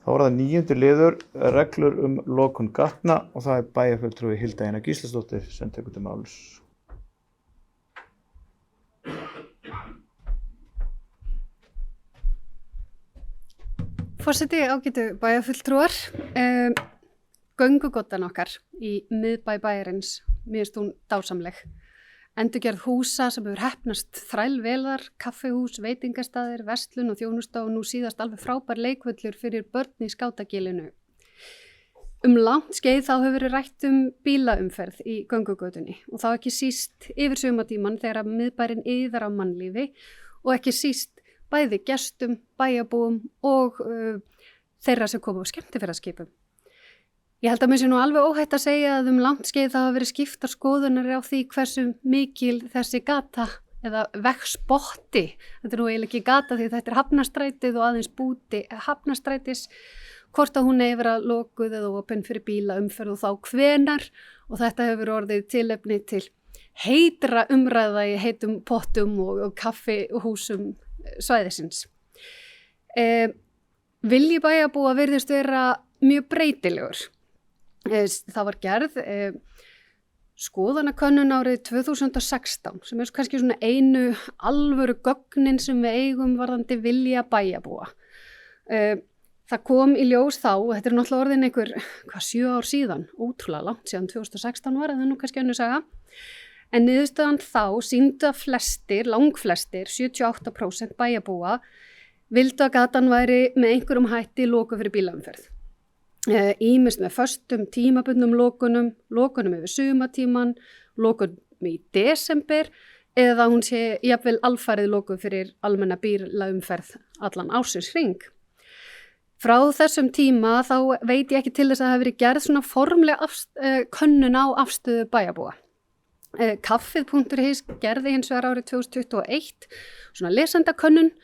Þá það 9. liður, reglur lokun gatna og það bæjarfulltrúi Hilda Einar Gísladóttir sem tekur til máls. Forseti, ágætu bæjarfulltrúar, göngugottan okkar í miðbæ bæjarins, mér finnst hún dásamleg. Endurgerð húsa sem hefur heppnast þrælvelar, kaffihús, veitingastaðir, verslun og þjónusta og nú síðast alveg frábær leikvöllur fyrir börn í Skátagilinu. Langt skeið þá hefur verið rætt bílaumferð í göngugötunni og þá ekki síst yfir sumartímann þegar miðbærin iðar á mannlífi og ekki síst bæði gestum, bæjarbúum og þeirra sem koma á skemmtiferðaskipum. Ég held að mér sé nú alveg óhætt að segja að langt skeið það hafa verið skiptar skoðunar á því hversu mikil þessi gata eða vegspotti, þetta nú eiginlega ekki gata því þetta Hafnarstrætið og aðeins búti Hafnarstrætis, hvort að hún eigi vera lokuð eða opin fyrir bílaumferð og þá hvenar og þetta hefur orðið tilefni til heitra umræða í heitum pottum og kaffihúsum svæðisins. Vilji bæjarbúa virðist vera mjög breytilegur. Það var gerð skoðanakönnun árið 2016 sem kannski svona einu alvöru gögnin sem við eigum varðandi vilja bæjarbúa. Það kom í ljós þá, og þetta náttúrulega orðin 7 ár síðan, ótrúlega langt síðan 2016 var, en það nú kannski önnur saga. En niðurstaðan þá sýndu að flestir, langflestir, 78% bæjarbúa vildu að gatan væri með einhverjum hætti lokuð fyrir bílaumferð. Ýmist með föstum tímabundnum lokunum yfir sumartíman, lokunum í desember eða hún sé jafnvel alfarið lokuð fyrir almenna bílaumferð allan ársins hring. Frá þessum tíma þá veit ég ekki til þess að það hafi verið gerð svona formlega könnun á afstöðu bæjarbúa. Kaffið.is gerði hins vegar árið 2021 svona lesendakönnun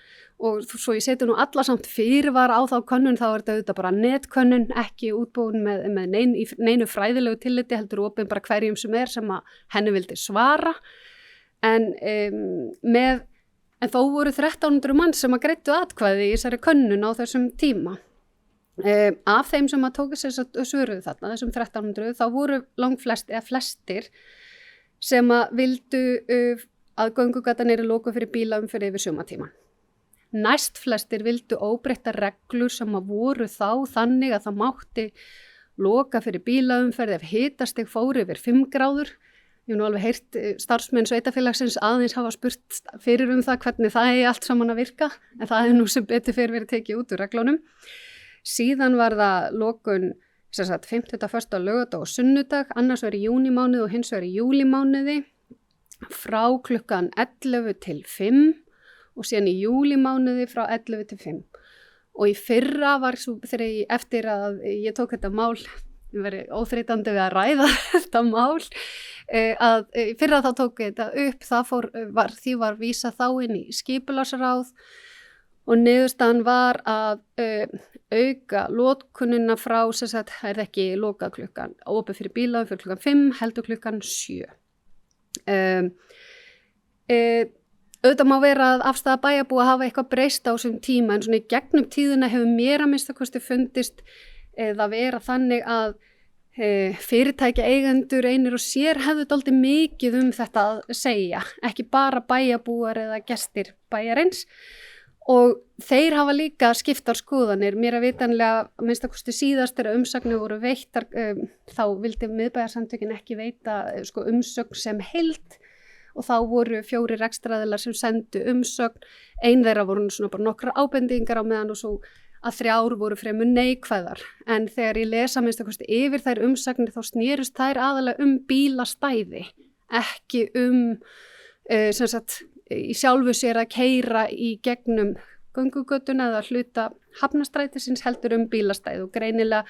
og svo ég seti nú alla samt fyrirvar á þá könnun, þá þetta auðvitað bara netkönnun, ekki útbúin með neinu fræðilegu tilliti, heldur opin bara hverjum sem að henni vildi svara. En þó voru 1300 manns sem að greiddu atkvæði í þessari könnun á þessum tíma. Af þeim sem að tóku svöruðu þarna, þessum 1300, þá voru flestir sem að vildu að göngugatan yrði lokuð fyrir bílaumferð yfir sumartímann. Næst flestir vildu óbreyttar reglur sem að voru þá þannig að það mátti loka fyrir bílaumferð ef hitastig fór yfir 5 gráður. Ég hef nú alveg heyrt starfsmenn sveitafélagsins aðeins hafa spurt fyrir það hvernig það er allt saman að virka, en það er nú sem betur fyrir verið tekið út úr reglunum. Síðan var það lokun 50., 1., laugardag og sunnudag, annars var í júnímánuði og hins var í júlímánuði frá klukkan 11 til 5 og síðan í júlímánuði frá 11 til 5. Og í fyrra var svo þegar eftir að ég tók þetta mál, ég verið óþreytandi við að ræða þetta mál, að í fyrra þá tók ég þetta upp, því var vísað þá inn í skipulagsráð og niðurstaðan var að auka lokunina frá, það er ekki lokað klukkan, opið fyrir bíla fyrir klukkan 5, heldur klukkan 7. Auðvitað má vera að afstaða bæjarbúa hafa eitthvað breyst á þessum tíma en svona í gegnum tíðina hefur mér að minnsta fundist það vera þannig að fyrirtækja eigendur einir og sér hefðu dálítið mikið þetta að segja, ekki bara bæjarbúar eða gestir bæjarins og þeir hafa líka skiptar skoðanir. Mér að vitanlega að minnsta síðast þegar umsagnir voru veittar þá vildi miðbæjarsamtökin ekki veita umsögn sem heild og þá voru 4 rekstraraðilar sem sendu umsögn, ein þeirra voru svona bara nokkrar ábendingar á meðan og svo að 3 voru fremur neikvæðar. En þegar ég lesa minnsta yfir þær umsagnir þá snerust þær aðalega bílastæði, ekki í sjálfu sér að keyra í gegnum göngugötuna eða hluta Hafnarstrætisins heldur bílastæði og greinilega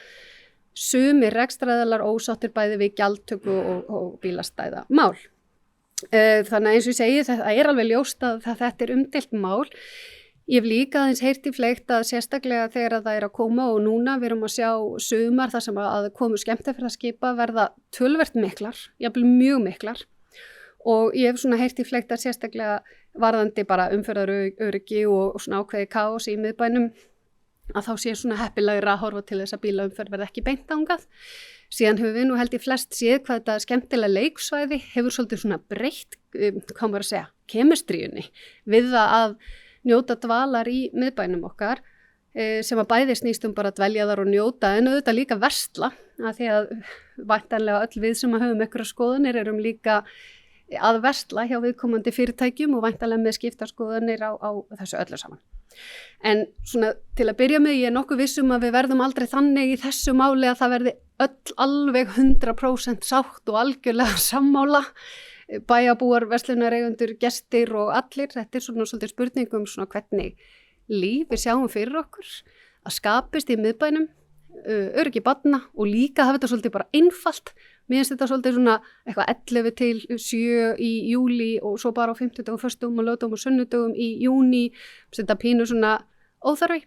sumir rekstraraðilar ósáttir bæði við gjaldtöku og bílastæða mál. Þannig að eins og ég segi þetta er alveg ljóst að þetta er umdeilt mál. Ég hef líka aðeins heyrt í fleygt að sérstaklega þegar það er að koma og núna við erum að sjá sumar þar sem að komu skemmtiferðaskipa verða töluvert miklar, jafnvel mjög miklar og ég hef svona heyrt í fleygt að sérstaklega varðandi bara umferðaröryggi og svona ákveði kaos í miðbænum að þá sé svona heppilegra að horfa til þess að bílaumferð verði ekki beint ángað. Síðan höfum við nú held í flest séð hvað þetta skemmtilega leiksvæði hefur svolítið svona breytt, hvað maður að segja, kemistríunni við það að njóta dvalar í miðbænum okkar sem að bæði snýst bara að dvelja þar og njóta en auðvitað líka versla að því að væntanlega öll við sem að höfum einhverja skoðanir erum líka að versla hjá viðkomandi fyrirtækjum og væntanlega með skiptarskoðanir á þessu öllu saman. En svona til að byrja með, ég er nokkuð viss að við verðum aldrei þannig í þessu máli að það verði öll alveg 100% sátt og algjörlega sammála, bæjarbúar, verslunareigendur, gestir og allir. Þetta er svona svolítið spurningum svona hvernig líf við sjáum fyrir okkur að skapist í miðbænum, öryggi barna og líka hafa þetta svolítið bara einfalt. Mér finnst þetta svolítið svona eitthvað 11 til 7 í júli og svo bara á 50 og 1. og lögdögum og sunnudögum í júni, þetta pínu svona óþarfi.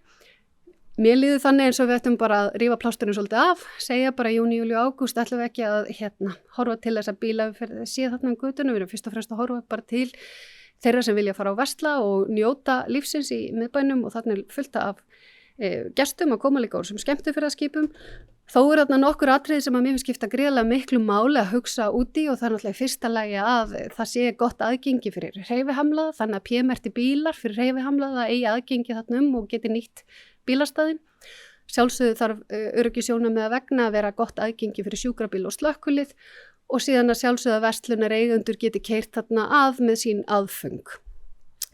Mér líður þannig eins og við ættum bara að rífa plásturinn svolítið af, segja bara júni, júli og ágúst ætlum við ekki að horfa til þess að bílaumferð sé þarna um götunum, við erum fyrst og fremst að horfa bara til þeirra sem vilja fara á versla og njóta lífsins í miðbænum og þarna er fullt af gestum að koma líka úr sem skemmtifferðaskipum. Þó er þarna nokkur atriði sem að mér finnst skipta gríðarlega miklu máli að hugsa út í og það er náttúrulega í fyrsta lagi að það sé gott aðgengi fyrir hreyfihamlaða, þannig að p-merkti bílar fyrir hreyfihamlaða eigi aðgengi þarna og geti nýtt bílastæðin. Sjálfsögðu þarf öryggissjónarmiða vegna að vera gott aðgengi fyrir sjúkrabíl og slökkvilið og síðan að sjálfsögðu að verslunareigendur geti keyrt þarna að með sín aðföng.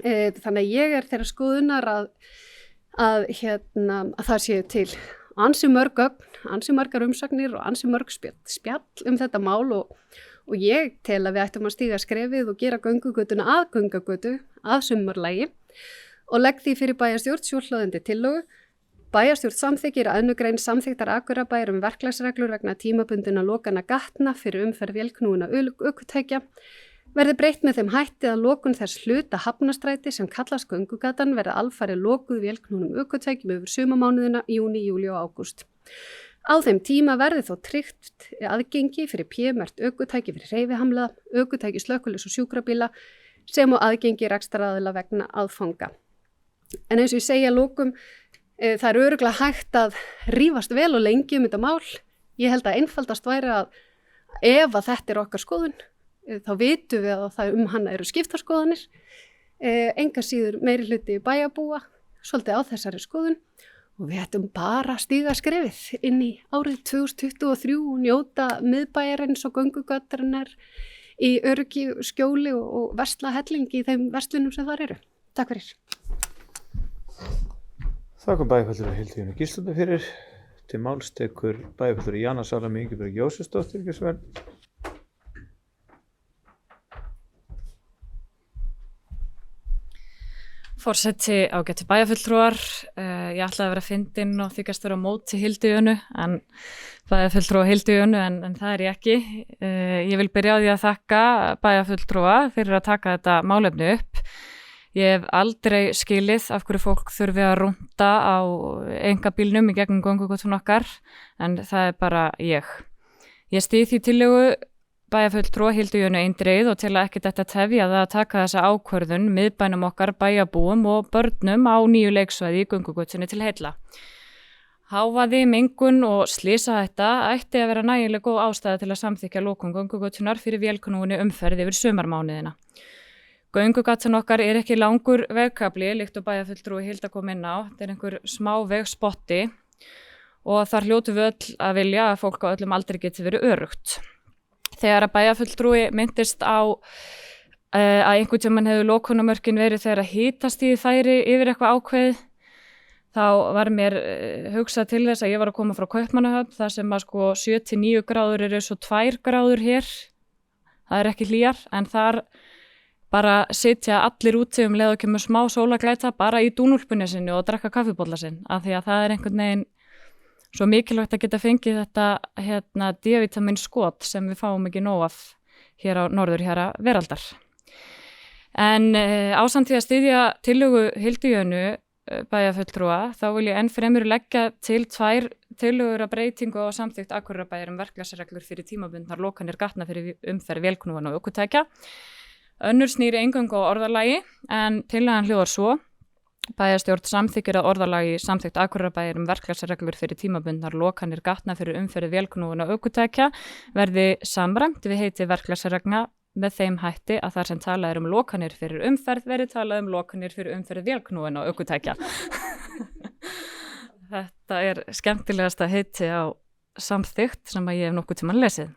Þannig að ég er þeirra skoðunar að það séu til ansi mörg gögn, ansi margar umsagnir og ansi mörg spjall þetta mál og ég tel að við ættum að stíga skrefið og gera göngugötuna að göngugötu að sumarlagi og legg því fyrir bæjarstjórn svohljóðandi tillögu. Bæjarstjórn samþykkir að 2. grein samþykktar Akureyrarbæjar verklagsreglur vegna tímabundinna lokana gatna fyrir umferð vélknúinna ökutækja verði breytt með þeim hætti að lokun þess hluta Hafnarstræti sem kallast göngugatan verði alfarið lokuð vélknúnum ökutækjum yfir sumarmánuðina júní, júlí og ágúst. Á þeim tíma verði þó tryggt aðgengi fyrir p-merkt ökutæki fyrir hreyfihamlaða, ökutæki slökkvilis og sjúkrabíla sem og aðgengi rekstraraðila vegna aðfanga. En eins og ég segja lokum, það er örugglega hægt að rífast vel og lengi þetta mál. Ég held að einfaldast væri að ef að þetta er okkar skoðun, þá vitum við að það hana eru skiptarskoðanir, enga síður meiri hluti bæjarbúa, svolítið á þessari skoðun og við ættum bara að stíga skrefið inn í árið 2023 og njóta miðbæjarins og göngugatarinnar í öryggi, skjóli og versla hellingi í þeim verslunum sem þar eru. Takk fyrir. Þakka bæjarfulltrúa Hildi Jónu Gísladóttur fyrir. Til máls tekur bæjarfulltrúi Jana Salome Ingibjörg Jósefsdóttir. Forseti ágætu bæjarfulltrúar, ég ætlaði að vera fyndin og þykast vera á móti Hildi Jónu en bæjarfulltrúa Hildi Jónu en það er ég ekki. Ég vil byrja á því að þakka bæjarfulltrúa fyrir að taka þetta málefni upp. Ég hef aldrei skilið af hverju fólk þurfi að rúnda á einkabílnum í gegnum göngugötun okkar en það er bara ég. Ég styð því tillögu bæjarfulltrúa Hildi Jónu eindregið og til að ekki þetta tefja það að taka þessa ákvörðun miðbænum okkar bæjarbúum og börnum á nýju leiksvæði í göngugötunni til heilla. Hávaði, mengun og slysahætta ætti að vera nægilega góð ástæða til að samþykkja lokun göngugötunar fyrir vélknúinni umferð yfir sumarmánuðina. Göngugatan okkar er ekki langur vegkafli líkt og bæjarfulltrúi Hilda kom inn á. Þetta er einhver smá vegspotti og þar hljótum við öll að vilja að fólk á öllum aldri geti verið öruggt. Þegar að bæjarfulltrúi myndist á að einhvern tímann hefur lokunarmörkin verið þegar að hitastigið færi yfir eitthvað ákveðið, þá var mér hugsað til þess að ég var að koma frá Kaupmannahöfn þar sem að 7-9 gráður eru svo 2 gráður hér. Það er ekki hlýjar en þar bara sitja allir úti leið og kemur smá sólaglæta bara í dúnúlpunni sinni og drekka kaffibolla sinn af því að það er einhvern veginn svo mikilvægt að geta fengið þetta D-vitamin skot sem við fáum ekki nóg af hér á norðurhjara veraldar. En ásamt því að styðja tillögu Hildi Jónu bæjarfulltrúa þá vil ég enn fremur leggja til 2 tillögur að breytingu á samþykkt Akureyrarbæjar verklagsreglur fyrir tímabundnar lokanir gatna fyrir umferð vélknúinna og ökutækja. Önnur snýri eingöngu á orðalagi en tillagan hljóðar svo. Bæjarstjórn samþykkir að orðalagi samþykkt Akureyrarbæjar verklagsreglur fyrir tímabundnar lokanir gatna fyrir umferð vélknúinna ökutækja verði samræmt við heiti verklagsregla með þeim hætti að þar sem talað lokanir fyrir umferð verði talað lokanir fyrir umferð vélknúinna ökutækja. Þetta skemmtilegasta heiti á samþykkt sem ég hef nokkuð tímann lesið.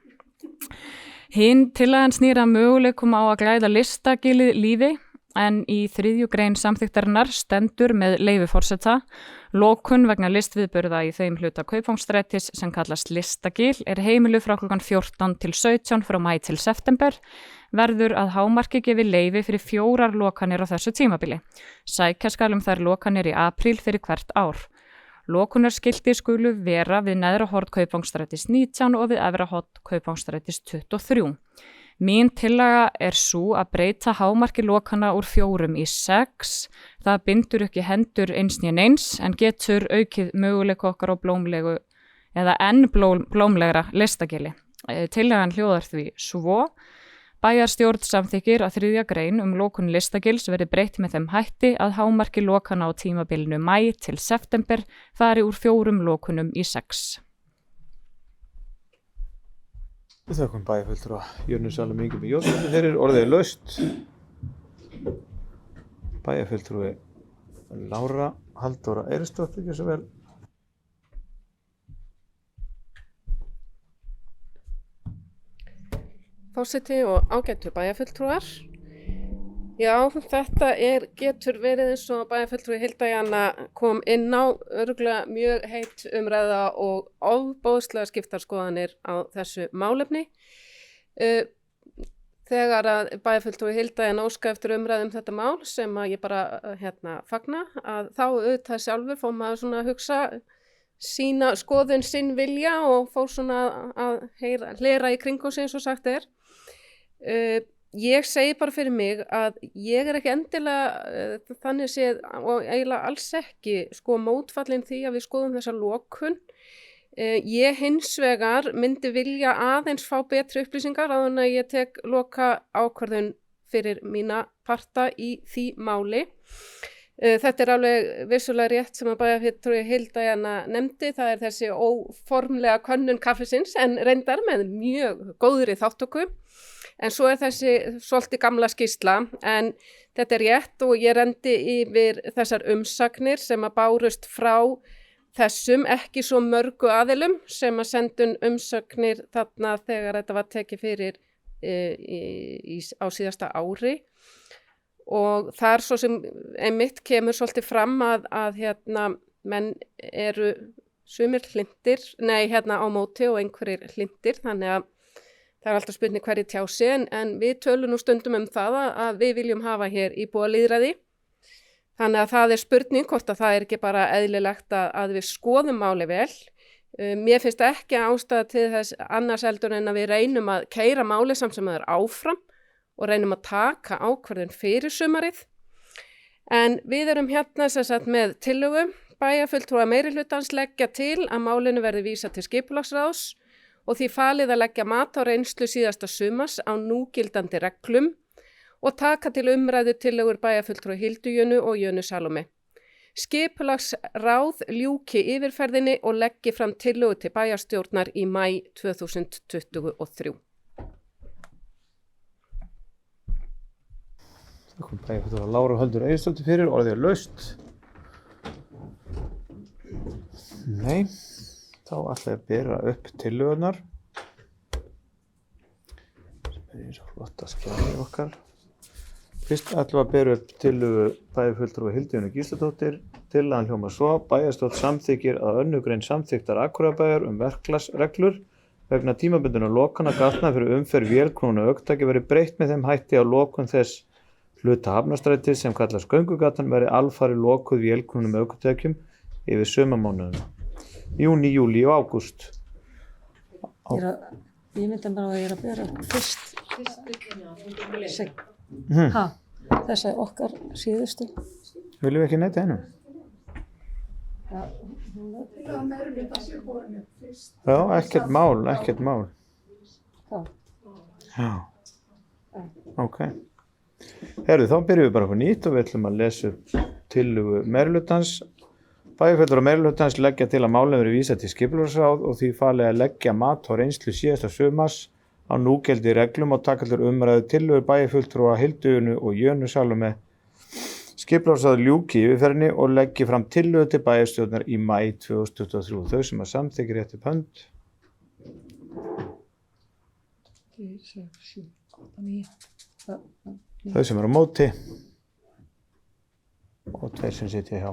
Hinn tillagan snýr að möguleikum á að glæða listagilið lífi en í 3. grein samþyktarinnar stendur með leyfi forseta lokun vegna listviðburða í þeim hluta Kaupvangsstrætis sem kallast listagil heimiluð frá klukkan 14 til 17 frá maí til september verður að hámarki gefi leyfi fyrir 4 lokanir á þessu tímabili. Sækja skal þær lokanir í apríl fyrir hvert ár. Lokunarskilti skulu vera við neðra horn Kaupvangsstrætis 19 og við efra horn Kaupvangsstrætis 23. Mín tillaga sú að breyta hámarki lokana úr 4 í 6. Það bindur ekki hendur eins né neins en getur aukið möguleika okkar á blómlegu eða enn blómlegra listagili. Tillagan hljóðar því svo. Bæjarstjórn samþykkir að 3. grein lokun listagils verði breytt með þeim hætti að hámarki lokana á tímabilinu maí til september fari úr 4 lokunum í 6. Við þökkum bæjarfulltrúa Jönu Salóme Ingibjörgu Jónsdóttur fyrir orðið laust. Bæjarfulltrúi Lára Halldóra Eiríksdóttir, gjörðu svo vel. Forseti og ágætu bæjarfulltrúar. Já, þetta getur verið eins og bæjarfulltrúi Hilda Jana kom inn á örugglega mjög heit umræða og ofboðslega skiptar skoðanir á þessu málefni. Þegar að bæjarfulltrúi Hilda Jana óska eftir umræðum þetta mál sem að ég bara fagna að þá auðvitað sjálfur fór maður svona að hugsa sína skoðun sinn vilja og fór svona að hlera í kringum sig eins og sagt Ég segi bara fyrir mig að ég ekki endilega þannig séð og eiginlega alls ekki mótfallin því að við skoðum þessa lokun. Ég hins vegar myndi vilja aðeins fá betri upplýsingar áður en að ég tek loka ákvörðun fyrir mína parta í því máli. Þetta alveg vissulega rétt sem að bæjarfulltrúi Hilda Jana nefndi, það þessi óformlega könnun kaffisins en reyndar með mjög góðri þáttöku. En svo þessi svolítið gamla skýrsla, en þetta rétt og ég rendi yfir þessar umsagnir sem að bárust frá þessum ekki svo mörgu aðilum sem að sendun umsagnir þarna þegar þetta var tekið fyrir á síðasta ári. Og þar svo sem einmitt kemur svolítið fram að menn eru sumir hlindir, á móti og einhverjir hlindir, þannig að það alltaf spurning hverju tjá sig en við tölum nú stundum það að við viljum hafa hér íbúalýðræði. Þannig að það spurning hvort að það ekki bara eðlilegt að við skoðum máli vel. Mér finnst ekki ástæða til þess annars heldur en að við reynum að keyra máli samt sem það áfram og reynum að taka ákvörðun fyrir sumarið. En við erum hérna sem sagt með tillögu. Bæjarfulltrúar meirihlutans leggja til að málinu verði vísað til skipulagsráðs og því falið að leggja mat á reynslu síðasta sumars á núgildandi reglum og taka til umræðu tillögur bæjarfulltrúa Hildu Jönu og Jönu Salóme. Skipulagsráð ljúki yfirferðinni og leggi fram tillögu til bæjarstjórnar í maí 2023. Þakkum bæjarfulltrúa Lára Halldóra Eiríksdóttir fyrir orðið laust. Nei. Þá ætla ég að bera upp tillögurnar sem eins og flotta skjalið okkar. Fyrst ætlum við að bera upp tillögu bæjarfulltrúa Hildu Jönu Gísladóttir. Tillagan hljómar svo: Bæjarstjórn samþykkir að 2. grein samþykktar Akureyrarbæjar verklagsreglur vegna tímabundinna lokana gatna fyrir umferð vélknúinna ökutækja verði breytt með þeim hætti að lokun þess hluta Hafnarstrætis sem kallast Göngugatan verði alfarið lokuð vélknúnum ökutækjum yfir sumarmánuðina. Júní, júlí og ágúst. Ég myndi bara að ég að bera fyrst þess að okkar síðustu. Viljum við ekki neita hennu? Já, ekkert mál. Já. Ok. Herðu, þá byrjum við bara upp á nýtt og við ætlum að lesa upp tillögu meirihlutans. Bæjarfulltrúar meirihlutans leggja til að málinu verði vísað til skipulagsráð og því falið að leggja mat og reynslu síðasta sumars á núgildi reglum og taka til umræðu tillögur bæjarfulltrúa Hildu og Jönu Salóme. Skipulagsráð ljúki yfirferðinni og leggi fram tillögu til bæjarstjórnar í maí 2023. Þau sem að samþykkja rétt upp hönd. 3, 6, 7, 8, 9. Þau sem eru á móti og 2 sem sitja hjá.